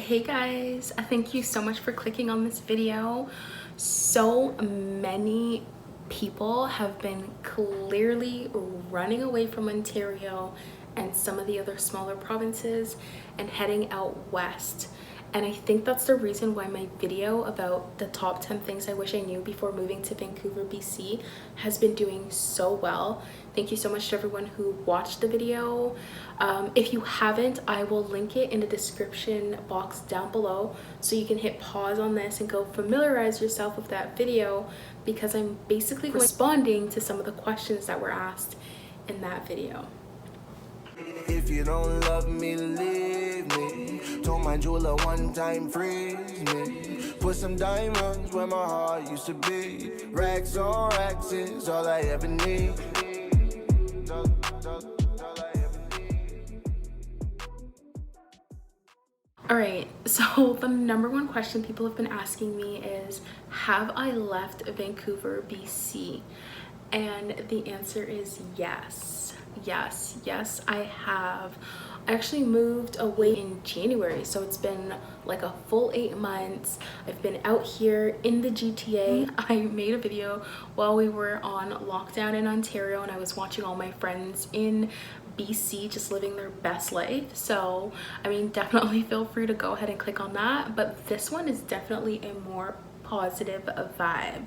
Hey guys, thank you so much for clicking on this video. So many people have been clearly running away from Ontario and some of the other smaller provinces and heading out west. And I think that's the reason why my video about the top 10 things I wish I knew before moving to Vancouver, BC has been doing so well. Thank you so much to everyone who watched the video. If you haven't, I will link it in the description box down below so you can hit pause on this and go familiarize yourself with that video, because I'm basically responding to some of the questions that were asked in that video. If you don't love me, leave me. Told my jeweler one time, freeze me. Put some diamonds where my heart used to be. Racks on racks is all I ever need. Alright, so the number one question people have been asking me is, have I left Vancouver, BC? And the answer is yes. Yes, I have. I actually moved away in January, so it's been like a full 8 months. I've been out here in the GTA. I made a video while we were on lockdown in Ontario, and I was watching all my friends in BC just living their best life. So I mean, definitely feel free to go ahead and click on that, but this one is definitely a more positive vibe,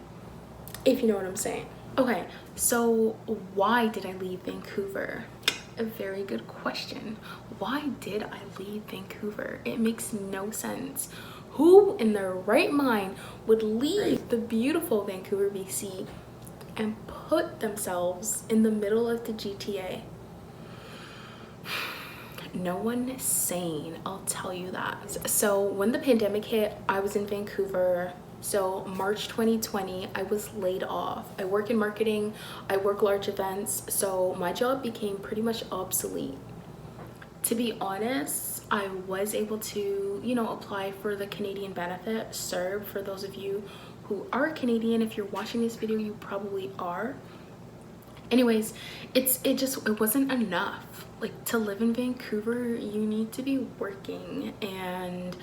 if you know what I'm saying. Okay, so why did I leave Vancouver? A very good question. Why did I leave Vancouver? It makes no sense. Who in their right mind would leave the beautiful Vancouver, BC and put themselves in the middle of the GTA? No one sane, I'll tell you that. So when the pandemic hit, I was in Vancouver. So March 2020, I was laid off. I work in marketing, I work large events, so my job became pretty much obsolete. To be honest, I was able to, apply for the Canadian benefit, CERB. For those of you who are Canadian, if you're watching this video, you probably are. Anyways, it wasn't enough. Like, to live in Vancouver, you need to be working, and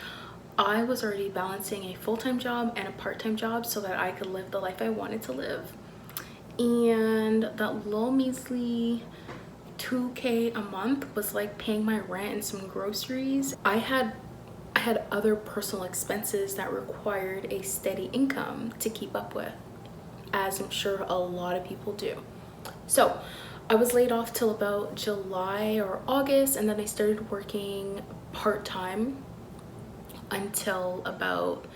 I was already balancing a full-time job and a part-time job so that I could live the life I wanted to live. And that little measly $2K a month was like paying my rent and some groceries. I had other personal expenses that required a steady income to keep up with, as I'm sure a lot of people do. So I was laid off till about July or August, and then I started working part-time until about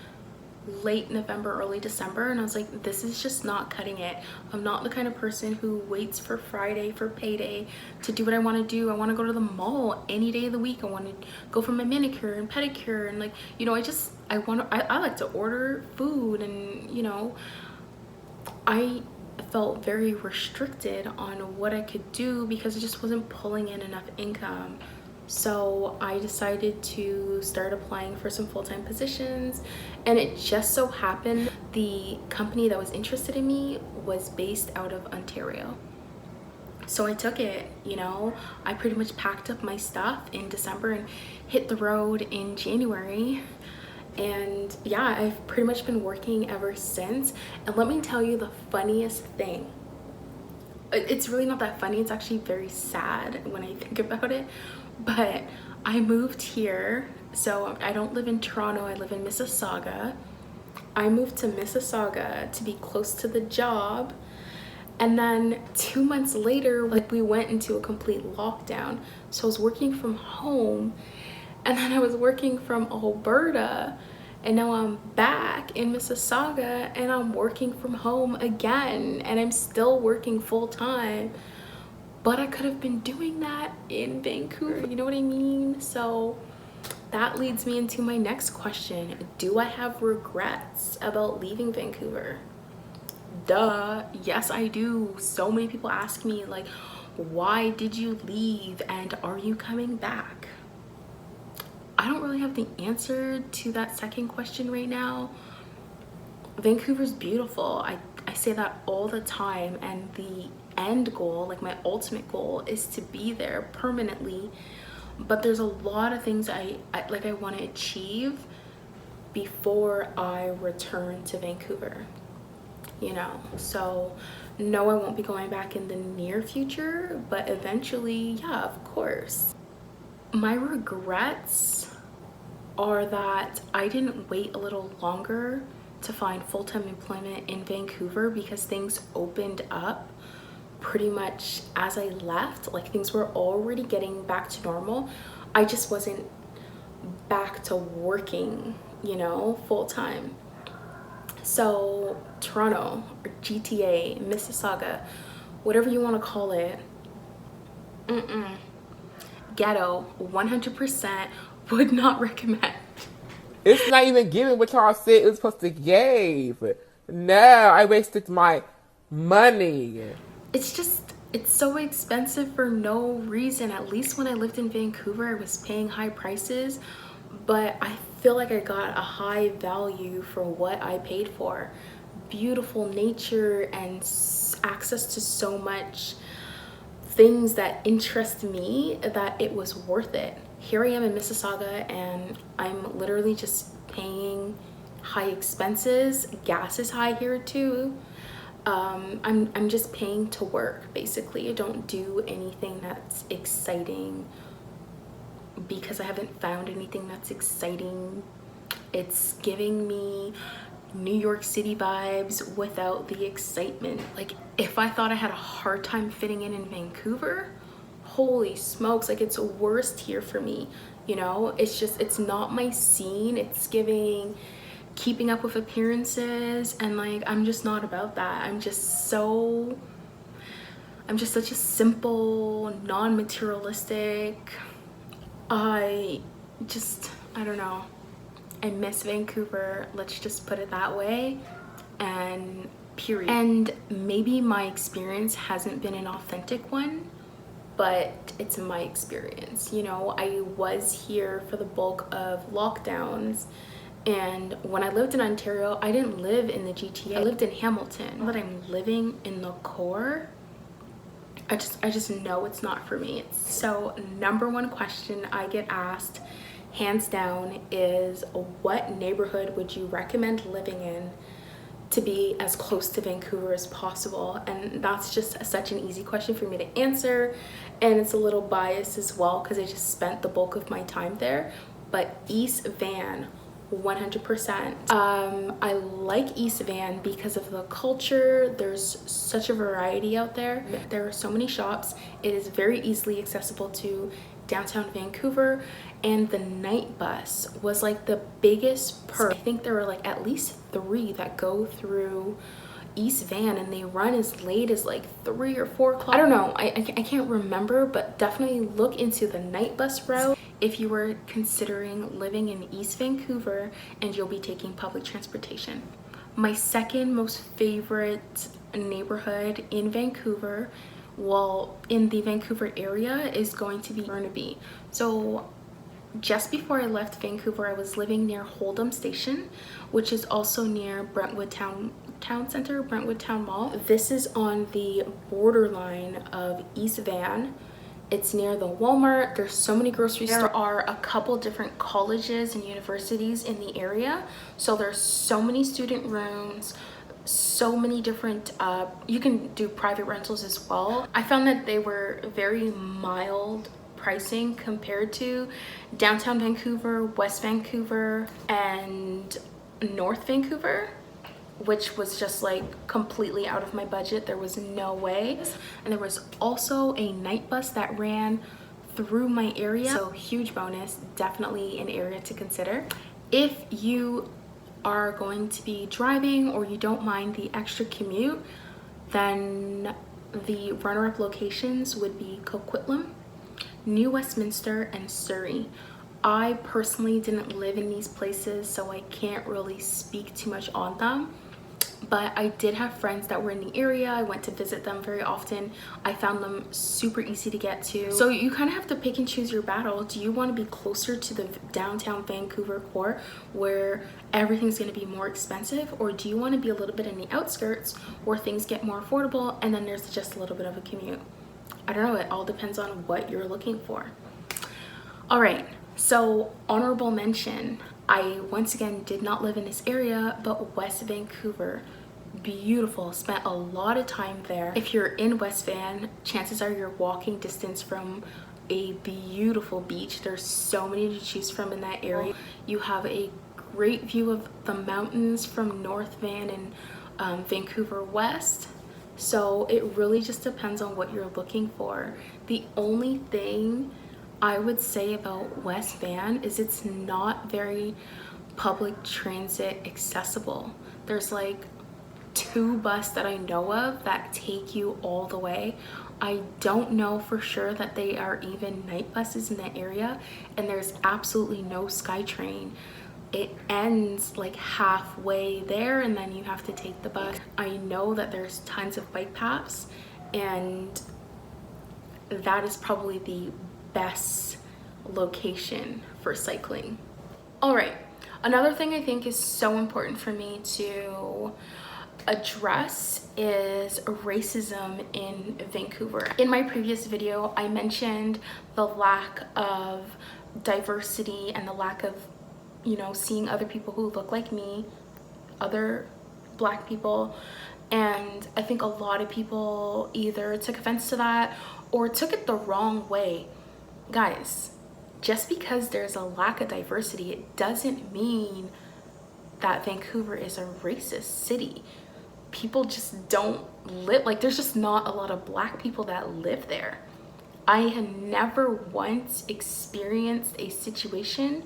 late November, early December, and I was like, this is just not cutting it. I'm not the kind of person who waits for Friday for payday to do what I want to do. I want to go to the mall any day of the week. I want to go for my manicure and pedicure, and like, I like to order food, and I felt very restricted on what I could do because it just wasn't pulling in enough income. So I decided to start applying for some full-time positions, and it just so happened the company that was interested in me was based out of Ontario. So I took it. I pretty much packed up my stuff in December and hit the road in January. And yeah, I've pretty much been working ever since. And let me tell you the funniest thing. It's really not that funny. It's actually very sad when I think about it. But I moved here, so I don't live in Toronto, I live in Mississauga. I moved to Mississauga to be close to the job, and then 2 months later, we went into a complete lockdown. So I was working from home, and then I was working from Alberta, and now I'm back in Mississauga and I'm working from home again, and I'm still working full-time. But I could have been doing that in Vancouver, you know what I mean? So that leads me into my next question. Do I have regrets about leaving Vancouver? Duh, yes I do. So many people ask me, like, why did you leave and are you coming back? I don't really have the answer to that second question right now. Vancouver's beautiful. I say that all the time, and the end goal, like my ultimate goal, is to be there permanently. but there's a lot of things I want to achieve before I return to Vancouver, you know. So no, I won't be going back in the near future, but eventually, yeah, of course. My regrets are that I didn't wait a little longer to find full-time employment in Vancouver, because things opened up pretty much as I left. Like, things were already getting back to normal. I just wasn't back to working, you know, full-time. So Toronto, or GTA, Mississauga, whatever you want to call it, ghetto, 100% would not recommend. It's not even giving what y'all said it was supposed to give. No, I wasted my money. It's so expensive for no reason. At least when I lived in Vancouver, I was paying high prices, but I feel like I got a high value for what I paid for. Beautiful nature and access to so much things that interest me, that it was worth it. Here I am in Mississauga and I'm literally just paying high expenses. Gas is high here too. I'm just paying to work, basically. I don't do anything that's exciting because I haven't found anything that's exciting. It's giving me New York City vibes without the excitement. Like, if I thought I had a hard time fitting in Vancouver, holy smokes, like, it's worst here for me, you know. It's not my scene. It's giving keeping up with appearances, and like, I'm just not about that. I'm just such a simple, non-materialistic, I don't know. I miss Vancouver, let's just put it that way, and period. And maybe my experience hasn't been an authentic one, but it's my experience, you know. I was here for the bulk of lockdowns, and when I lived in Ontario, I didn't live in the GTA. I lived in Hamilton. But I'm living in the core, I just know it's not for me. So number one question I get asked, hands down, is what neighborhood would you recommend living in to be as close to Vancouver as possible? And that's just such an easy question for me to answer, and it's a little biased as well because I just spent the bulk of my time there. But East Van, 100%. I like East Van because of the culture. There's such a variety out there. There are so many shops. It is very easily accessible to downtown Vancouver, and the night bus was like the biggest perk. I think there were like at least 3 that go through East Van, and they run as late as like 3 or 4 o'clock. I don't know, I can't remember, but definitely look into the night bus route if you were considering living in East Vancouver and you'll be taking public transportation. My second most favorite neighborhood in Vancouver, well, in the Vancouver area, is going to be Burnaby. So just before I left Vancouver, I was living near Hold'em Station, which is also near Brentwood Town Center, Brentwood Town Mall. This is on the borderline of East Van. It's near the Walmart. There's so many grocery stores. There are a couple different colleges and universities in the area, so there's so many student rooms, so many different you can do private rentals as well. I found that they were very mild pricing compared to downtown Vancouver, West Vancouver, and North Vancouver, which was just like completely out of my budget. There was no way. And there was also a night bus that ran through my area, so huge bonus. Definitely an area to consider if you are going to be driving or you don't mind the extra commute. Then the runner-up locations would be Coquitlam, New Westminster, and Surrey. I personally didn't live in these places, so I can't really speak too much on them, but I did have friends that were in the area. I went to visit them very often. I found them super easy to get to. So you kind of have to pick and choose your battle. Do you want to be closer to the downtown Vancouver core where everything's going to be more expensive, or do you want to be a little bit in the outskirts where things get more affordable and then there's just a little bit of a commute? I don't know, it all depends on what you're looking for. All right, so honorable mention. I once again did not live in this area, but West Vancouver, beautiful. Spent a lot of time there. If you're in West Van, chances are you're walking distance from a beautiful beach. There's so many to choose from in that area. You have a great view of the mountains from North Van and Vancouver West. So it really just depends on what you're looking for. The only thing I would say about West Van is it's not very public transit accessible. There's like 2 buses that I know of that take you all the way. I don't know for sure that they are even night buses in that area, and there's absolutely no SkyTrain. It ends like halfway there and then you have to take the bus. I know that there's tons of bike paths, and that is probably the best location for cycling. All right, another thing I think is so important for me to address is racism in Vancouver. In my previous video, I mentioned the lack of diversity and the lack of, you know, seeing other people who look like me, other Black people, and I think a lot of people either took offense to that or took it the wrong way. Guys, just because there's a lack of diversity, it doesn't mean that Vancouver is a racist city. People just don't live, like there's just not a lot of Black people that live there. I have never once experienced a situation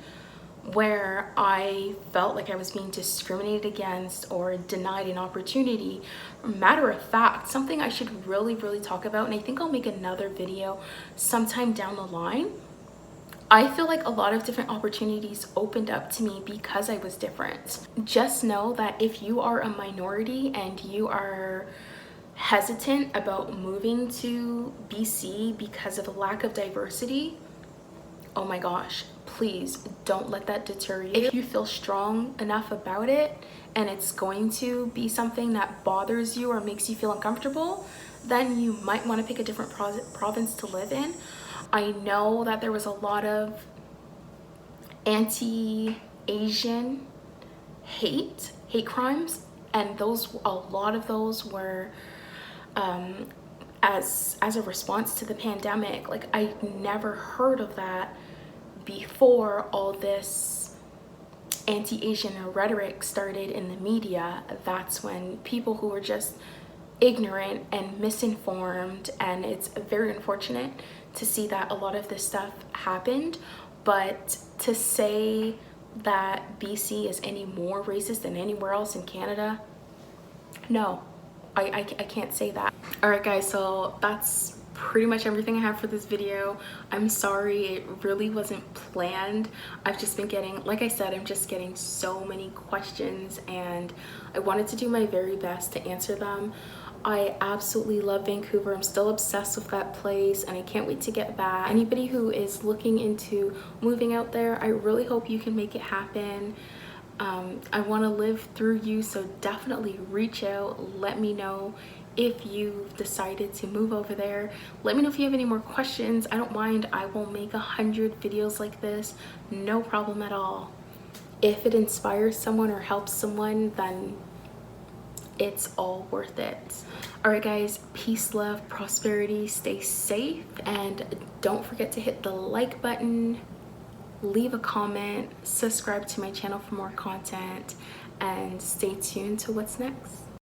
where I felt like I was being discriminated against or denied an opportunity. Matter of fact, something I should really talk about, and I think I'll make another video sometime down the line. I feel like a lot of different opportunities opened up to me because I was different. Just know that if you are a minority and you are hesitant about moving to BC because of a lack of diversity, oh my gosh, please don't let that deter you. If you feel strong enough about it and it's going to be something that bothers you or makes you feel uncomfortable, then you might want to pick a different province to live in. I know that there was a lot of anti-Asian hate crimes, and a lot of those were as a response to the pandemic. Like, I never heard of that before all this anti-Asian rhetoric started in the media. That's when people who were just ignorant and misinformed, and it's very unfortunate to see that a lot of this stuff happened. But to say that BC is any more racist than anywhere else in Canada, no, I can't say that. All right guys, so that's pretty much everything I have for this video. I'm sorry, it really wasn't planned. I've just been getting, like I said, I'm just getting so many questions, and I wanted to do my very best to answer them. I absolutely love Vancouver. I'm still obsessed with that place, and I can't wait to get back. Anybody who is looking into moving out there, I really hope you can make it happen. I want to live through you, so definitely reach out. Let me know if you've decided to move over there. Let me know if you have any more questions. I don't mind. I will make 100 videos like this, no problem at all. If it inspires someone or helps someone, then it's all worth it. All right guys, peace, love, prosperity, stay safe, and don't forget to hit the like button, leave a comment, subscribe to my channel for more content, and stay tuned to what's next.